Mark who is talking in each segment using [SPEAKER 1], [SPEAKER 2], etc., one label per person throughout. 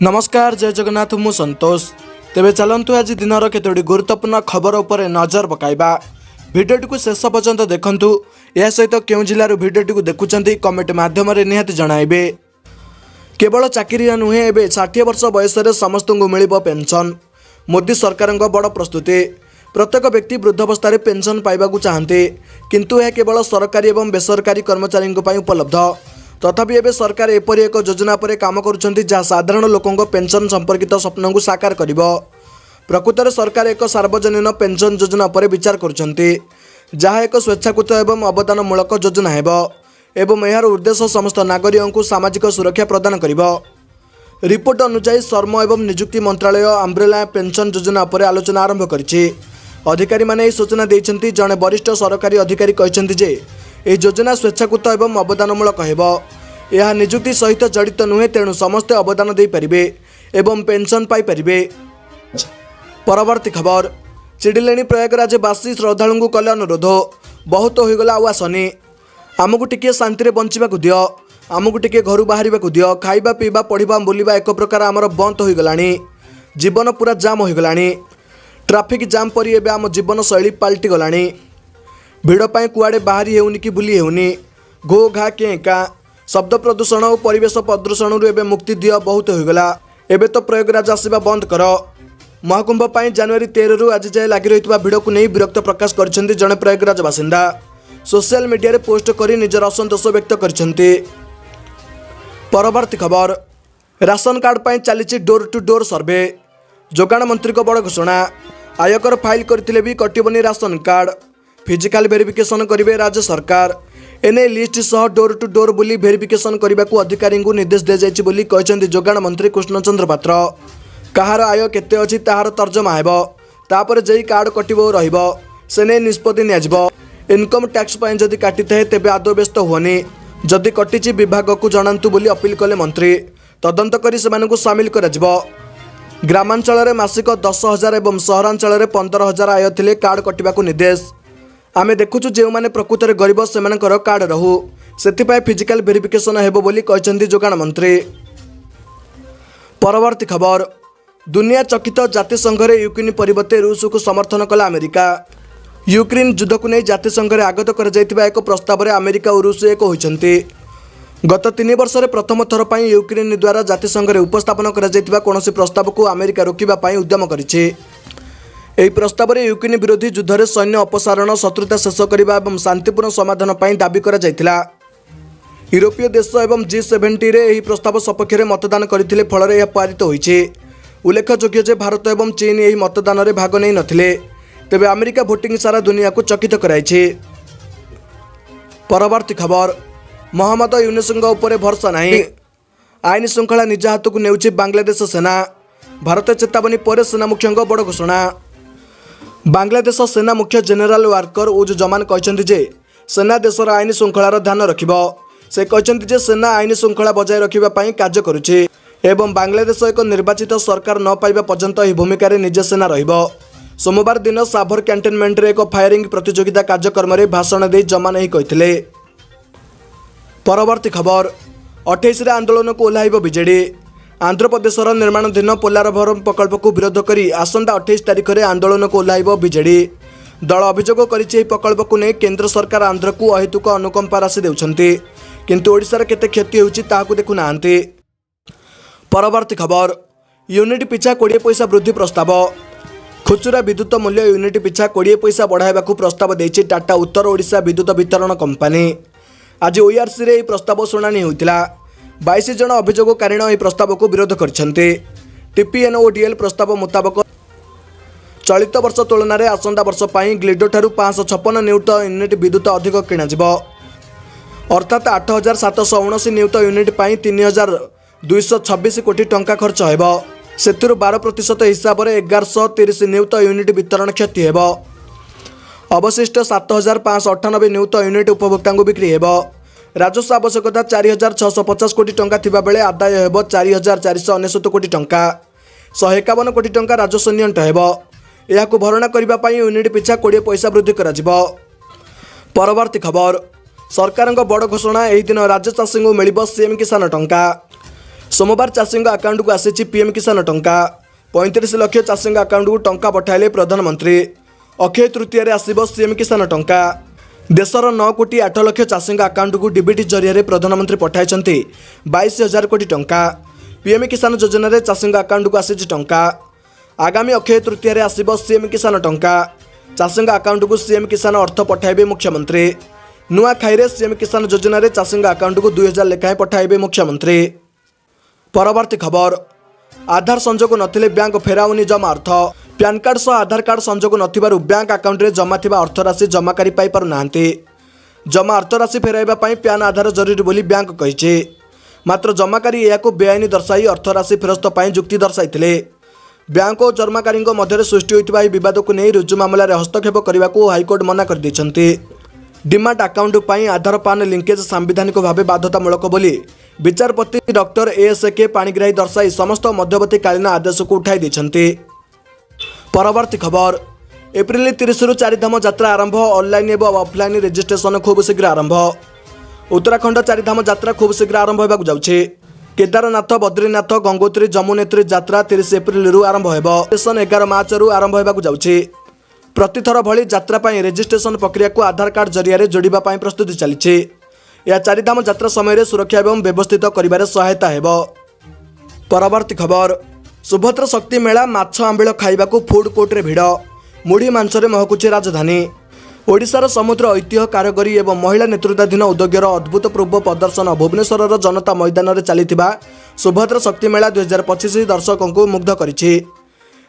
[SPEAKER 1] नमस्कार जय जगन्नाथ मु संतोष तेबे चलतु आज दिनर केतोटी गुरुत्वपूर्ण खबर उपर नजर पकाइबा। भिडियोटी को शेष पर्यंत देखंतु। या सहित क्यों जिल्लार भिडियोटी को देखुचंती कमेंट माध्यम निहाती जणाइबे। केवल चाकरिया नुहे एबे 60 वर्ष बयस समस्त को मिलिबो पेंशन। मोदी सरकार बड़ प्रस्तुति। प्रत्येक व्यक्ति वृद्धावस्था पेंशन पाइबाकू चाहते किंतु यह केवल सरकारी एवं बेसरकारी कर्मचारी उपलब्ध। तथापि एबे सरकार एपरी एक योजना पर काम करुछंती जहाँ साधारण लोकों पेंशन संपर्कित स्वप्न को साकार करिबो। प्रकृत में सरकार एक सार्वजनीन पेंशन योजना पर विचार करुछंती जहाँ एक स्वेच्छाकृत एवं अवदानमूलक योजना हेबो एवं यार उद्देश्य समस्त नागरिकों को सामाजिक सुरक्षा प्रदान करिबो। रिपोर्ट अनुसार श्रम एवं नियुक्ति मंत्रालय अम्ब्रेला पेंशन योजना पर आलोचना आरंभ करिछि। अधिकारी माने यह सूचना देइछंती। जणे वरिष्ठ सरकारी अधिकारी कहछंती जे यह योजना स्वेच्छाकृत एवं अवदानमूलक हेबो। यह नियुक्ति सहित जड़ित नुहे तेणु समस्ते अवदान दे परिबे एवं पेंशन पाई परिबे। परवर्ती खबर चिड़िलेणी प्रयागराजवासी श्रद्धालु कले अनुरोध बहुत होगला आ आसनी आमको टिके शांति रे बंचिबाकू दियो आमको टिके घर बाहरिबाकू दियो खाइबा पीबा पढ़िबा बुलिबा एक प्रकार आमर बंद होगलानी। जीवन पूरा जाम होगलानी। ट्राफिक जाम परी एबे आम जीवन शैली पलटि गलानी। भिड़ पाई कुआड़े बाहरी हेउनी कि बुली हेउनी। घो घा के का शब्द प्रदूषण और परिवेश प्रदूषण एवं मुक्ति दियो बहुत होगला। एबे तो प्रयागराज आसवा बंद कर। महाकुंभ पाई जनवरी 13 रु आज जाए लगी रही भिड़ को नहीं विरक्त प्रकाश करछंती जड़े प्रयागराज बासिंदा। सोशल मीडिया रे पोस्ट करी निजर असंतोष व्यक्त करछंती। परवर्ती खबर राशन कार्ड पाई चली डोर टू डोर सर्वे। जोगाण मंत्री को बड़ घोषणा। आयकर फाइल करथिले भी कटिबनी राशन कार्ड। फिजिकल वेरिफिकेशन करिवे राज्य सरकार। एने लिस्ट सह डोर टू डोर बुली वेरिफिकेशन करने को अधिकारी को निर्देश दि जाइछि बोली कहछन्ती जोगाण मंत्री कृष्णचंद्र पात्र। कहार आय केते अछि ताहार तर्जमा हेबो तापर जेई कार्ड कटिबो रहिबो सेने निष्पत्ति नियाजिबो। इनकम टैक्स पाई जदि काटी थाए तेबे आदौ व्यस्त हुअनी। जदि कटिछि विभाग को जणांतु बोली अपील कले मंत्री। तदंत करी सेमानकु शामिल कराजिबो। ग्रामांचल रे मासिक 10,000 एवं सहरांचल रे 15,000 आय थिले कार्ड कटिबा को निर्देश। आमे देखुछु जे माने प्रकृत रे गरीब सेमानकर कार्ड रहू सेथिपाई फिजिकल वेरिफिकेशन हेबो बोली कहछन्ती जोगाण मंत्री। परवर्ती खबर दुनिया चकित जातिसंघ रे यूक्रेन परिवर्ते रूस को समर्थन कला अमेरिका। यूक्रेन युद्ध को नहीं जातिसंघ रे आगत कर जाइतिबा एक प्रस्ताव रे अमेरिका और रूस एक होइछन्ती। गत 3 वर्ष रे प्रथम थर पई यूक्रेन द्वारा जातिसंघ रे उपस्थापन कर जाइतिबा कोनोसी प्रस्ताव को अमेरिका रोकिबा पई उद्यम करिछि। एही प्रस्ताव रे यूक्रेन विरोधी युद्ध रे सैन्य अपसारण शत्रुता शेष करबा एवं शांतिपूर्ण समाधान पई दाबी करा जाइतिला। यूरोपीय देश एवं G70 रे एही प्रस्ताव सपक्ष रे मतदान करथिले फल यह पारित होइछि। उल्लेखयोग्य जे भारत एवं चीन एही मतदान रे भाग नै नथिले तेबे अमेरिका भोटिंग सारा दुनिया को चकित कराइछि। परवर्ती खबर मोहम्मद यूनुसଙ୍କ ଉପରେ भरोसा नहीं। आईन श्रृंखला निज हाथ को नेउछि बांग्लादेश सेना। भारत चेतावनी पर सेना मुख्यଙ୍କ बड़ घोषणा। बांग्लादेश सेना मुख्य जनरल वार्कर उज-जमान कहछन्ती जे सेना देशर आईन श्रृंखलार ध्यान रखिबो। से कहछन्ती जे सेना आईन श्रृंखला बजाय रखिबा पई कार्य करुछि एवं बांग्लादेश एक निर्वाचित सरकार न पाइबा पर्यंत एही भूमिका रे निज सेना रहिबो। सोमवार दिन साभर कैंटोनमेंट रे एक फायरिंग प्रतियोगिता कार्यक्रम रे भाषण दे जमान एही कहिथिले। परवर्ती खबर 28 रे आंदोलन को ओह्लाइबो बीजेडी। आंध्र प्रदेशर निर्माणाधीन पोलारभरम प्रकल्प को विरोध करी आसंता 28 तारिख रे आंदोलन को ओह्लाइबो बीजेडी। दल अभियोग करिछि एही प्रकल्प को नहीं केंद्र सरकार आंध्र को अहेतुक अनुकंपा राशि देउछन्ती किंतु ओडिशार केते क्षति होउछि ताहाकू देखु नाहांती। परवर्ती खबर यूनिट पिछा 20 पैसा वृद्धि प्रस्ताव। खुचुरा विद्युत मूल्य यूनिट पिछा 20 पैसा बढ़ाइबाकू प्रस्ताव देइछि टाटा उत्तर ओडिशा विद्युत वितरण कंपनी। आज ओआरसी रे प्रस्ताव शुणाणी होइतिला। 22 जन अभियोगकारी यह प्रस्ताव को विरोध करछन्ते। टीपीएनओडीएल प्रस्ताव मुताबक चलित वर्ष तुलन में आसंता वर्ष पाई ग्लिडो ठारू 556 न्यूट यूनिट विद्युत अधिक किणाजिबो। अर्थात 8,779 न्यूट यूनिट पाई 3,226 कोटी टंका खर्च हेबो। सेथिरु 12% हिसाब रे 1130 न्यूट यूनिट वितरण क्षति हेबो। अवशिष्ट 7,598 न्यूट यूनिट उपभोक्ता को बिक्री हेबो। राजस्व आवश्यकता 4,650 कोटी टंका थिबा बेले आदाय हेबो 4,499 कोटी टंका। 151 कोटी टंका राजस्व नियंट हेबो। एहाकू भरणा करिबा पई यूनिट पिछा 20 पैसा वृद्धि कराजिबो। परवर्ती खबर सरकारଙ୍କ बड़ घोषणा। एही दिन राज्य चाषी को मिलिबो सीएम किसान टंका। सोमवार चाषी आकाउंट को आसी पीएम किसान टंका 35 लाख चाषी आकाउंट को टंका पठाइले प्रधानमंत्री। अक्षय तृतीय आसब सीएम किसान टंका। देशर 9 कोटी 8 लाख चाषी आकाउंट को डीबीटी जरिए प्रधानमंत्री पठाई 22,000 कोटी टंका। पीएम किसान योजन चाषी आकाउंट को आसी टंका। आगामी अक्षय तृतीय आसब सीएम किसान टंका। चाषी आकाउंट को सीएम किसान अर्थ पठाइबे मुख्यमंत्री। नुआ खाई सीएम किसान योजन चाषी आकाउंट को 2,000 लेखाएं पठाइबे मुख्यमंत्री। परवर्ती खबर। आधार संजोग नथिले बैंक फेराउनी जमा अर्थ। पैन कार्ड सह आधार कार्ड संजोग नथिबारु बैंक अकाउंट रे जमा थिबा अर्थ राशि जमाकारी पाई पारु नाहंती। जमा अर्थ राशि फेराइबा पाई पैन आधार जरूरी बोली बैंक कहिछि। मात्र जमाकारी याको बेआईनी दर्शाई अर्थ राशि फेरस्त पाई जुक्ति दर्शाइथिले। बैंक और जमाकारी मध्य सृष्टि होइतिबा विवाद को नहीं रुजु मामला रे हस्तक्षेप करने को हाईकोर्ट मना कर दैछंती। डिमाट अकाउंट पाई आधार पान लिंकेज सांविधानिक भाव बाध्यतामूलक बोली विचारपति डॉक्टर एएसके पाणिग्राही दर्शाई समस्त मध्यवर्तीकालीन आदेश को उठाई दैछंती। परवर्ती खबर। एप्रिल 30 रु 4 धाम यात्रा आरंभ। ऑनलाइन एवं ऑफलाइन रजिस्ट्रेशन खूब शीघ्र आरंभ। उत्तराखंड 4 धाम यात्रा खूब शीघ्र आरंभ होगा जाउछि। केदारनाथ बद्रीनाथ गंगोत्री जमुनेत्री यात्रा 30 एप्रिल रु आरंभ होगा। रजिस्ट्रेशन 11 मार्च रु आरंभ होगा जाउछि। प्रतिथर भली यात्रा पाई रजिस्ट्रेशन प्रक्रिया को आधार कार्ड जरिए जोड़िबा पाई प्रस्तुति चली। यह 4 धाम यात्रा समय सुरक्षा एवं व्यवस्थित करिबारे सहायता हेबो। परवर्ती खबर। सुभद्रा शक्ति मेला माछ आंबिल खाइबाकू फूड कोर्ट रे भिड़। मुढ़ी मांसरे महकुची राजधानी। ओडिशार समुद्र ऐतिह्य कारीगरी एवं महिला नेतृत्वाधीन उद्योगर अद्भुतपूर्व प्रदर्शन भुवनेश्वर जनता मैदान में चलता सुभद्रा शक्ति मेला 2025 दर्शकों को मुग्ध करिछि।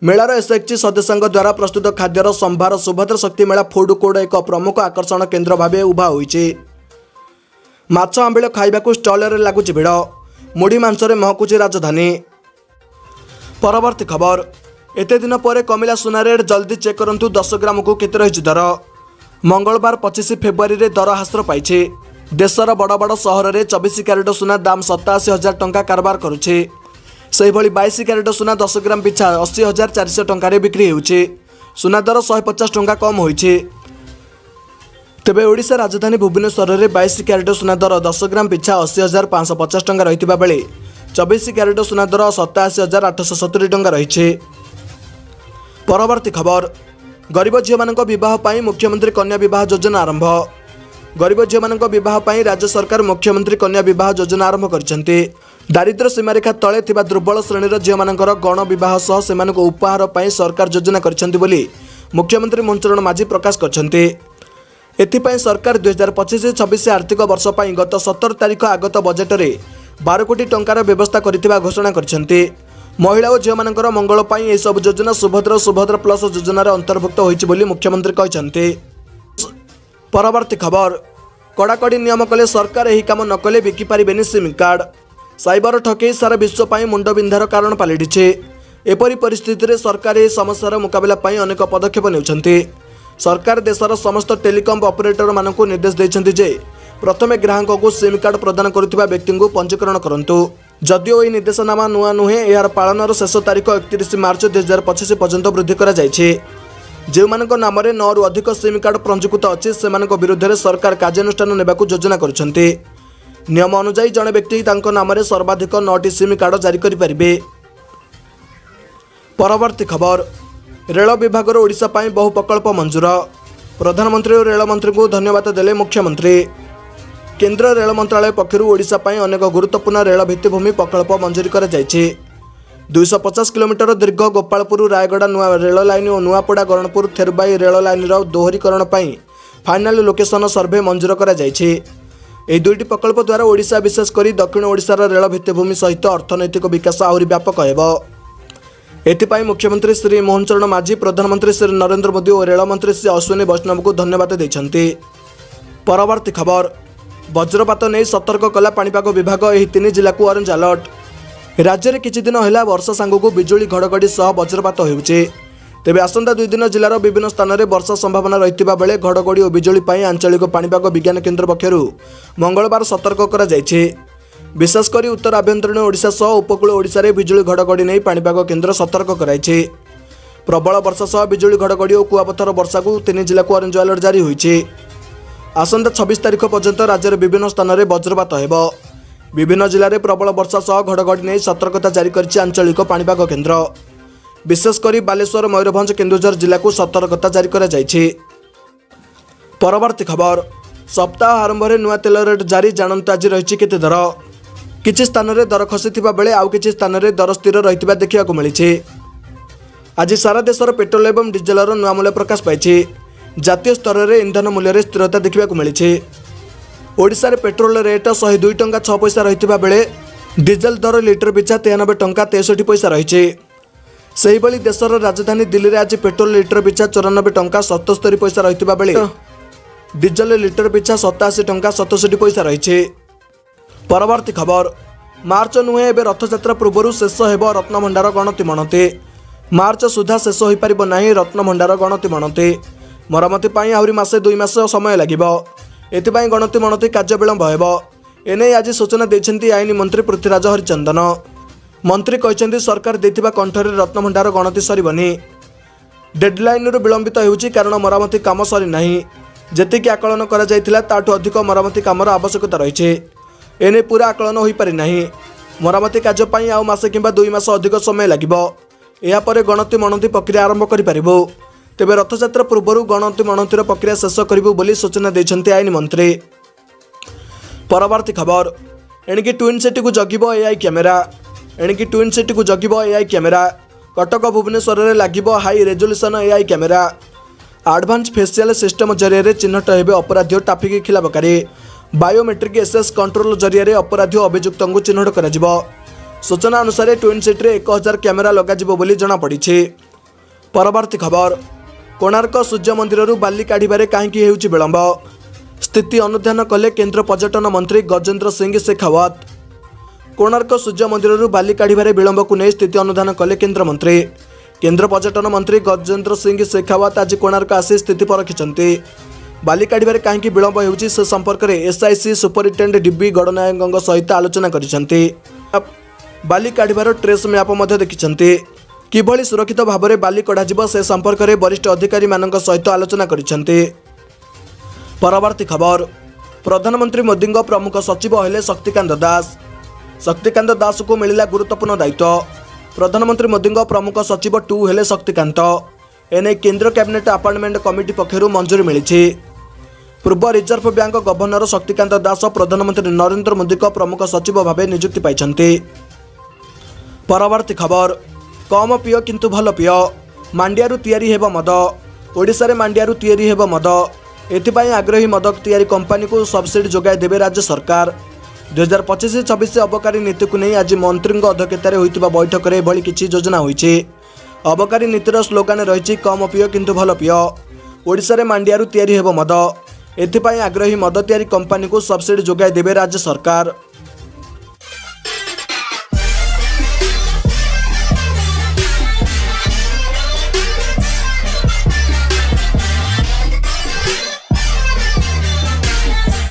[SPEAKER 1] मेलार एसएचजी सदस्यों द्वारा प्रस्तुत खाद्यर संभार सुभद्रा शक्ति मेला फूड कोर्ट एक प्रमुख आकर्षण केन्द्र भाव उभा होइछि। माछ आंबिल खाइबाकू स्टल रे लागुछि भिड़। मुढ़ी मांसरे महकुची राजधानी। परवर्ती खबर। एते दिन पर कमिला सुना रेट जल्दी चेक करंतु 10 ग्राम को केते रहिछि दर। मंगलवार 25 फेब्रुआरी रे दर हास्र पाइछि। देशर बड़ बड़ सहर रे 24 क्यारेट सुना दाम 87,000 टंका कारबार करुछि। सेहि भली 22 क्यारेट सुना 10 ग्राम पिछा 80,400 टंका रे बिक्री हेउछि। सुना दर 150 टंका कम होइछि। तेबे ओडिशा राजधानी भुवनेश्वर रे 22 क्यारेट सुना दर 10 ग्राम पिछा 80,550 टंका रहितिबा बेले 24 क्यारेट सुना दर 87,870 टंका रहिछि। परवर्ती खबर। गरीब झील मान बह पर मुख्यमंत्री कन्या विवाह योजना आरंभ। गरीब झील मान बह पर राज्य सरकार मुख्यमंत्री कन्या विवाह योजना आरंभ करछन्ति। दारिद्र्य सीमारेखा तले थिबा दुर्बल श्रेणीर झील मानकर गण विवाह सह सेमानक उपहार पर सरकार योजना करछन्ति बोली मुख्यमंत्री मोहन माझी प्रकाश करछन्ति। एथिपाई सरकार 2025-26 आर्थिक वर्ष पर गत 17 तारिख आगत बजेट रे 12 कोटी टंकार व्यवस्था करथिबा घोषणा करछन्ति। महिला और झील मानकर मंगल पर यह सब योजना सुभद्रा सुभद्रा प्लस योजना अंतर्भुक्त होइछि बोली मुख्यमंत्री कहछन्ति। परवर्ती खबर। कड़ाकड़ी नियम कले सरकार यही काम न कले बिकी पारिबेनि सिम कार्ड। साइबर ठकेई सारा विश्व पर मुंडबिंधार कारण पलटिछे। एपरी परिस्थिति रे सरकार यह समस्यार मुकाबला पर अनेक पदक्षेप नेउछन्ति। सरकार देशर समस्त टेलीकॉम ऑपरेटर मानकु निर्देश दैछन्ति जे प्रथमे ग्राहक को सिम कार्ड प्रदान करुथिबा व्यक्ति को पंजीकरण करंतु। जदिओ यह निर्देशनामा नुआ नुहे यार पालनर शेष तारीख 31 मार्च 2025 पर्यंत वृद्धि करा जायछि। जो मानक नाम 9 रु अधिक सिम कार्ड पंजीकृत अछि सेमानक विरुद्ध सरकार कार्यानुष्ठान नेबाकू योजना करछन्ति। नियम अनुसार जड़े व्यक्ति तांको नाम सर्वाधिक 9टी सिम कार्ड जारी करि परिबे। परवर्ती खबर। रेल विभाग ओडिशा पाई बहु प्रकल्प मंजूर। प्रधानमंत्री और रेल मंत्री को धन्यवाद देले मुख्यमंत्री। केंद्र रेल मंत्रालय पक्षर ओडिशा पाई अनेक गुरुत्वपूर्ण रेल भित्तिभूमि प्रकल्प मंजूरी कर 250 किलोमीटर दीर्घ गोपालपुर रायगड़ा नुआ रेल लाइन और नुआपड़ा गरणपुर थेरबाई रेल लाइन दोहरीकरण फाइनाल लोकेशन सर्भे मंजूर कर 2टी प्रकल्प द्वारा ओडिशा विशेषकर दक्षिण ओडिशार रेल भित्तिभूमि सहित अर्थनैतिक विकास आहरी व्यापक हेबो। एथिपाई मुख्यमंत्री श्री मोहन माझी प्रधानमंत्री श्री नरेंद्र मोदी और रेल मंत्री श्री अश्विनी वैष्णव को धन्यवाद दैछन्ति। परवर्ती खबर। वज्रपात नहीं सतर्क कला पाणीपाग विभाग यह 3 जिला को ऑरेंज अलर्ट। राज्य में किछि दिन है वर्षा सांगू बिजुली घड़घड़ी सह वज्रपात होउछि। तेबे आसंता 2 दिन जिलार विभिन्न स्थान में वर्षा संभावना रहितिबा बेले घड़घड़ी और बिजुली पाई आंचलिक पाणीपाग विज्ञान केन्द्र पक्षरु मंगलवार सतर्क करा जायछि। विशेषकर उत्तर आभ्यंतरीण ओडिशा सह उपकूल ओडिशा रे बिजुली घड़घड़ी नहीं पाणीपाग केन्द्र सतर्क कराइछि। प्रबल वर्षा सह बिजुली घड़घड़ी और कुआपथर वर्षा को 3 जिला को ऑरेंज अलर्ट जारी होइछि। आसंता 26 तारिख पर्यंत राज्यर विभिन्न स्थान में वज्रपात हेबो। विभिन्न जिले में प्रबल वर्षा सह घड़घड़ी नहीं सतर्कता जारी कर आंचलिक पाणीपाग केन्द्र। विशेषकर बालेश्वर मयूरभंज केन्दुझर जिला को सतर्कता जारी कर। परवर्ती खबर सप्ताह आरंभ में नुआ तेल रेट जारी जानतु आज रही केते दर। किछि स्थान में दर खसीथिबा बेले आउ किछि स्थान में दर स्थिर रहिथिबा देखिबाकु मिलिछि। आज सारा देशर पेट्रोल एवं डीजेलर नुआ मूल्य प्रकाश पाई। जातीय स्तर में इंधन मूल्य स्थिरता देखिबाकु मिलिछि। ओडिशा रे पेट्रोल रेट 102 टंका 6 पैसा रहिथिबा बेले डीजेल दर लिटर पिछा 93 टंका 63 पैसा रहिछि। सेही भली देशर राजधानी दिल्ली रे आज पेट्रोल लिटर पिछा 94 टंका 77 पैसा रहिथिबा बेले डीजेल लिटर पिछा 87 टंका 67 पैसा रहिछि। परवर्ती खबर मार्च नुहे एबे रथयात्रा पूर्व शेष हेब रत्नभंडार गणति मणति। मार्च सुधा शेष हो पारिब नाही रत्नभंडार गणति मणति। मरमती पाई आहुरी मासे 2 मास समय लागिबो। एथिपाई गणति मणति कार्य विलंब हेबो। एने आज सूचना दैछन्ती आईन मंत्री पृथ्वीराज हरिचंदन। मंत्री कहछन्ती सरकार देथिबा कंठरे रत्नभंडार गणति सरिबनी। डेडलाइन रु विलंबित हेउची कारण मरमती काम सरी नाही। जेतिकी आकलन करा जायथिला ताठू अधिक मरमती कामर आवश्यकता रहिছে। एने पूरा आकलन होई पारि नाही। मरमती कार्य पाई आउ मासे किंबा 2 मास अधिक समय लागिबो। एहा परे गणति मणति प्रक्रिया आरंभ करि पारिबो। तेबे रथयात्रा पूर्व गणति मणतिर प्रक्रिया शेष करिबो बोली सूचना दैछन्ती आईन मंत्री। परवर्ती खबर एणिकी ट्विन सिटी को जगिबो एआई कैमेरा। एणिकी ट्विन सिटी को जगिबो एआई कैमेरा। कटक भुवनेश्वर रे लागिबो high resolution AI camera. Advance facial system जरिए चिन्हट हेबे अपराधी ट्राफिक खिलाफकारी। बायोमेट्रिक एसएस कंट्रोल जरिए अपराधी अभियुक्त को चिन्हट कर। सूचना अनुसार ट्विन सिटी 1000 कैमेरा लगाजिबो बोली जना पड़ी। परवर्ती खबर कोणार्क सूर्य मंदिर बाली काढ़े कहीं हेउची विलंब। स्थिति अनुध्यान कले केंद्र पर्यटन मंत्री गजेंद्र सिंह शेखावत। कोणार्क सूर्य मंदिर बाली काढ़े विलंब को नहीं स्थिति अनुधान कले केंद्र मंत्री। केंद्र पर्यटन मंत्री गजेंद्र सिंह शेखावत आज कोणार्क आसी स्थिति परखिछन्ति। बाली काढ़े कहीं विलंब हेउची से संपर्क में एसआईसी सुपरिटेडेंट डीबी गणनायक सहित आलोचना करिसेंति। बाली काढ़ार ट्रेस मैप देखिछन्ति। किभली सुरक्षित भाव में बाली कढ़ा से संपर्क में वरिष्ठ अधिकारी मानक सहित आलोचना करिसेंति। परवर्ती खबर प्रधानमंत्री मोदी प्रमुख सचिव हेले शक्तिकांत दास। शक्तिकांत दास को मिला गुरुत्वपूर्ण दायित्व। प्रधानमंत्री मोदी प्रमुख सचिव 2 हेले शक्तिकांत। एने केंद्र कैबिनेट अपॉइंटमेंट कमिटी पक्षरु मंजूरी मिली। पूर्व reserve bank governor Shaktikanta Das प्रधानमंत्री नरेंद्र मोदी प्रमुख सचिव भाव नियुक्ति पाई। परवर्ती खबर कम पिय किंतु भल पिय मांडियारू तैयारी हेब मद। ओडिशा रे मांडियारू तैयारी हेब मद। एथिपाई आग्रही मद तैयारी कंपनी को सब्सिडी जोगाई देवे राज्य सरकार। 2025-26 अबकारी नीति को नहीं आज मंत्री अध्यक्षतार होइतिबा बैठक में एभली किछि योजना होइछि। अबकारी नीतिर स्लोगान रही कम पिय किंतु भल पिय। ओडिशा रे मांडियारू तैयारी हेब मद। एथिपाई आग्रही मद तैयारी कंपनी को सब्सिडी जोगाई देवे राज्य सरकार।